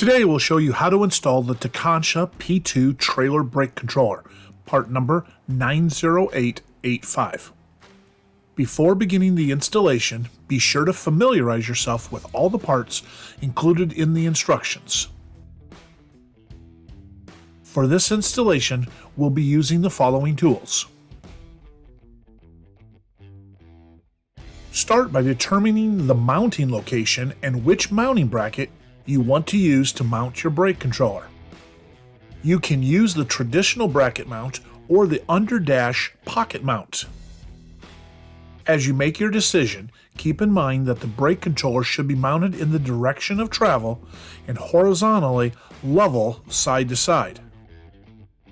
Today we'll show you how to install the Tekonsha P2 trailer brake controller, part number 90885. Before beginning the installation, be sure to familiarize yourself with all the parts included in the instructions. For this installation, we'll be using the following tools. Start by determining the mounting location and which mounting bracket you want to use to mount your brake controller. You can use the traditional bracket mount or the underdash pocket mount. As you make your decision, keep in mind that the brake controller should be mounted in the direction of travel and horizontally level side to side.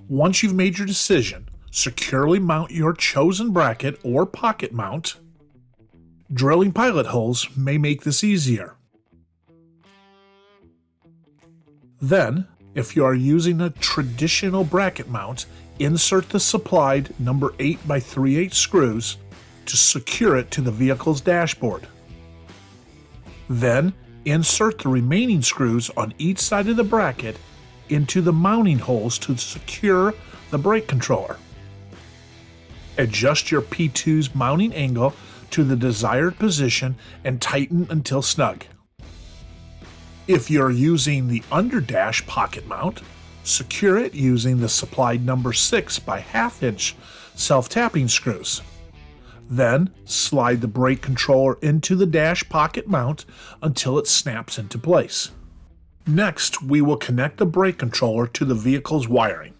Once you've made your decision, securely mount your chosen bracket or pocket mount. Drilling pilot holes may make this easier. Then, if you are using a traditional bracket mount, insert the supplied number 8x3/8 screws to secure it to the vehicle's dashboard. Then, insert the remaining screws on each side of the bracket into the mounting holes to secure the brake controller. Adjust your P2's mounting angle to the desired position and tighten until snug. If you're using the underdash pocket mount, secure it using the supplied number 6x1/2 inch self-tapping screws. Then slide the brake controller into the dash pocket mount until it snaps into place. Next, we will connect the brake controller to the vehicle's wiring.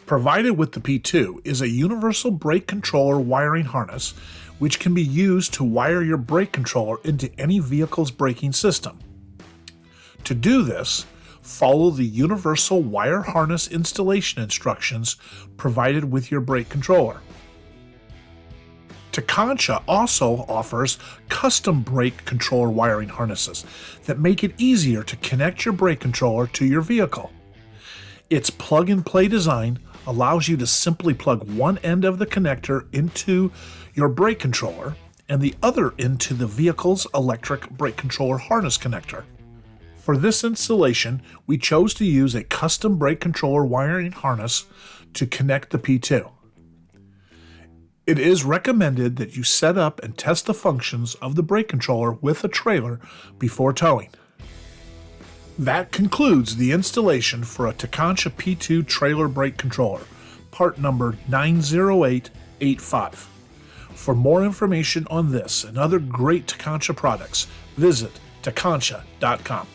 Provided with the P2 is a universal brake controller wiring harness which can be used to wire your brake controller into any vehicle's braking system. To do this, follow the universal wire harness installation instructions provided with your brake controller. Tekonsha also offers custom brake controller wiring harnesses that make it easier to connect your brake controller to your vehicle. Its plug-and-play design allows you to simply plug one end of the connector into your brake controller and the other into the vehicle's electric brake controller harness connector. For this installation, we chose to use a custom brake controller wiring harness to connect the P2. It is recommended that you set up and test the functions of the brake controller with a trailer before towing. That concludes the installation for a Tekonsha P2 trailer brake controller, part number 90885. For more information on this and other great Tekonsha products, visit Tekonsha.com.